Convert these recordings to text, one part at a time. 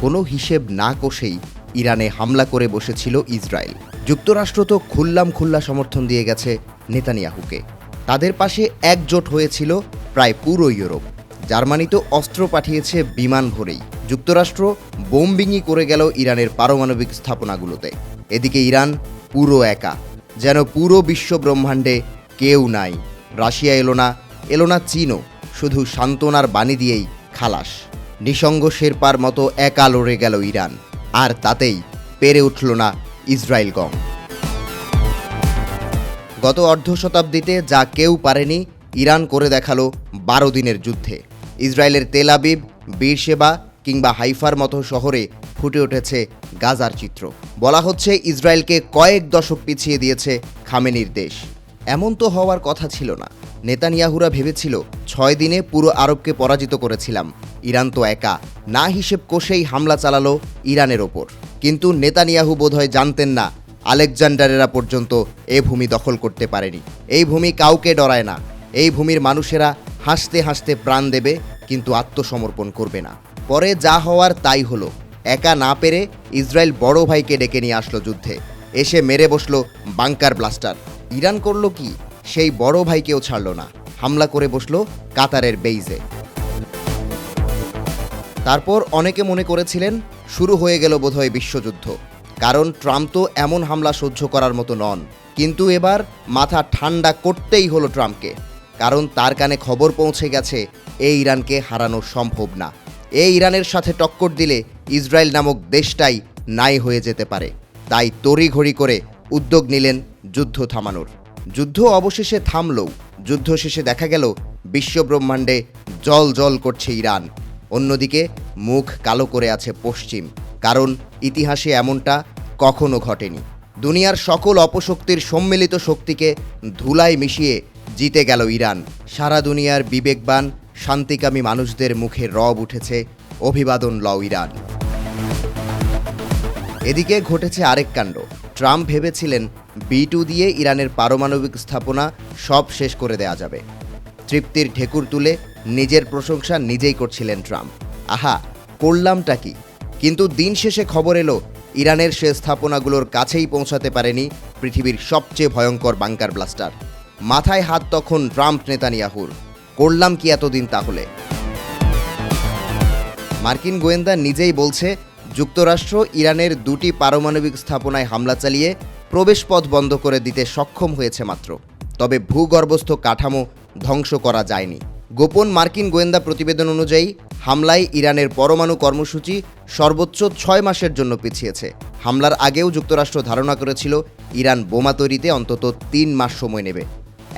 কোনো হিসেব না কষেই ইরানে হামলা করে বসেছিল ইসরায়েল। যুক্তরাষ্ট্র তো খুল্লা সমর্থন দিয়ে গেছে নেতানিয়াহুকে। তাদের পাশে একজোট হয়েছিল প্রায় পুরো ইউরোপ। জার্মানি তো অস্ত্র পাঠিয়েছে বিমান ভরেই। যুক্তরাষ্ট্র বোম্বিংই করে গেল ইরানের পারমাণবিক স্থাপনাগুলোতে। এদিকে ইরান পুরো একা, যেন পুরো বিশ্ব ব্রহ্মাণ্ডে কেউ নাই। রাশিয়া এলো না চীনও, শুধু সান্ত্বনার বাণী দিয়েই খালাস। নিঃসঙ্গ শেরপার মতো একা লড়ে গেল ইরান, আর তাতেই পেরে উঠল না ইসরায়েল গং। গত অর্ধ শতাব্দীতে যা কেউ পারেনি, ইরান করে দেখালো 12 দিনের যুদ্ধে। ইসরায়েলের তেল আবিব, বীরশেবা কিংবা হাইফার মতো শহরে ফুটে উঠেছে গাজার চিত্র। বলা হচ্ছে ইসরায়েলকে কয়েক দশক পিছিয়ে দিয়েছে খামেনির দেশ। এমন তো হওয়ার কথা ছিল না। নেতানিয়াহুরা ভেবেছিল 6 দিনে পুরো আরবকে পরাজিত করেছিলাম। ইরান তো একা, না হিসেব কষেই হামলা চালালো ইরানের ওপর। কিন্তু নেতানিয়াহু বোধহয় জানতেন না, আলেকজান্ডারেরা পর্যন্ত এ ভূমি দখল করতে পারেনি। এই ভূমি কাউকে ডরায় না। এই ভূমির মানুষেরা হাসতে হাসতে প্রাণ দেবে, কিন্তু আত্মসমর্পণ করবে না। পরে যা হওয়ার তাই হলো। একা না পেরে ইসরায়েল বড় ভাইকে ডেকে নিয়ে আসলো যুদ্ধে। এসে মেরে বসলো বাংকার ব্লাস্টার। ইরান করলো কি? সেই বড় ভাইকেও ছাড়ল না, হামলা করে বসলো কাতারের বেইজে। তারপর অনেকে মনে করেছিলেন শুরু হয়ে গেল বোধহয় বিশ্বযুদ্ধ, কারণ ট্রাম্প তো এমন হামলা সহ্য করার মতো নন। কিন্তু এবার মাথা ঠান্ডা করতেই হলো ট্রাম্পকে, কারণ তার কানে খবর পৌঁছে গেছে এই ইরানকে হারানো সম্ভব না। এই ইরানের সাথে টক্কর দিলে ইসরায়েল নামক দেশটাই নাই হয়ে যেতে পারে। তাই তড়িঘড়ি করে উদ্যোগ নিলেন যুদ্ধ থামানোর। যুদ্ধ অবশেষে থামলেও যুদ্ধ শেষে দেখা গেল বিশ্বব্রহ্মাণ্ডে জল জল করছে ইরান। অন্যদিকে মুখ কালো করে আছে পশ্চিম, কারণ ইতিহাসে এমনটা কখনো ঘটেনি। দুনিয়ার সকল অপশক্তির সম্মিলিত শক্তিকে ধুলায় মিশিয়ে জিতে গেল ইরান। সারা দুনিয়ার বিবেকবান শান্তিকামী মানুষদের মুখে রব উঠেছে, অভিবাদন লও ইরান। এদিকে ঘটেছে আরেক কাণ্ড। ট্রাম্প ভেবেছিলেন B2 দিয়ে ইরানের পারমাণবিক স্থাপনা সব শেষ করে দেয়া যাবে। তৃপ্তির ঢেকুর তুলে নিজের প্রশংসা নিজেই করছিলেন ট্রাম্প। আহা, করলামটা কি? কিন্তু দিন শেষে খবর এলো ইরানের সে স্থাপনাগুলোর কাছেই পৌঁছাতে পারেনি পৃথিবীর সবচেয়ে ভয়ঙ্কর বাংকার ব্লাস্টার। মাথায় হাত তখন ট্রাম্প নেতানিয়াহুর। করলাম কি এতদিন তাহলে? মার্কিন গোয়েন্দা নিজেই বলছে যুক্তরাষ্ট্র ইরানের 2টি পারমাণবিক স্থাপনায় হামলা চালিয়ে প্রবেশপথ বন্ধ করে দিতে সক্ষম হয়েছে মাত্র। তবে ভূগর্ভস্থ কাঠামো ধ্বংস করা যায়নি। গোপন মার্কিন গোয়েন্দা প্রতিবেদন অনুযায়ী হামলায় ইরানের পরমাণু কর্মসূচি সর্বোচ্চ 6 মাসের জন্য পিছিয়েছে। হামলার আগেও যুক্তরাষ্ট্র ধারণা করেছিল ইরান বোমা তৈরিতে অন্তত 3 মাস সময় নেবে।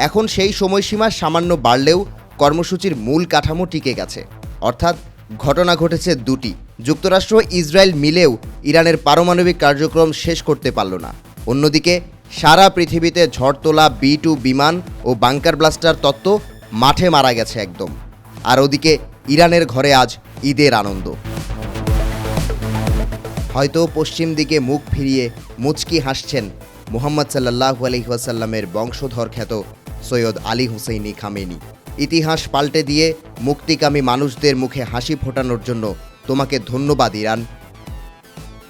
এখন সেই সময়সীমা সামান্য বাড়লেও কর্মসূচির মূল কাঠামো টিকে গেছে। অর্থাৎ ঘটনা ঘটেছে 2টি। যুক্তরাষ্ট্র ইসরায়েল মিলেও ইরানের পারমাণবিক কার্যক্রম শেষ করতে পারল না। অন্যদিকে সারা পৃথিবীতে ঝড় তোলা B2 বিমান ও বাংকার ব্লাস্টার তত্ত্ব মাঠে মারা গেছে একদম। আর ওদিকে ইরানের ঘরে আজ ঈদের আনন্দ। হয়তো পশ্চিম দিকে মুখ ফিরিয়ে মুচকি হাসছেন মুহাম্মদ সাল্লাল্লাহু আলাইহি ওয়াসাল্লামের বংশধর খ্যাত সৈয়দ আলী হুসেইনি খামেনি। ইতিহাস পাল্টে দিয়ে মুক্তিকামী মানুষদের মুখে হাসি ফোটানোর জন্য তোমাকে ধন্যবাদ ইরান।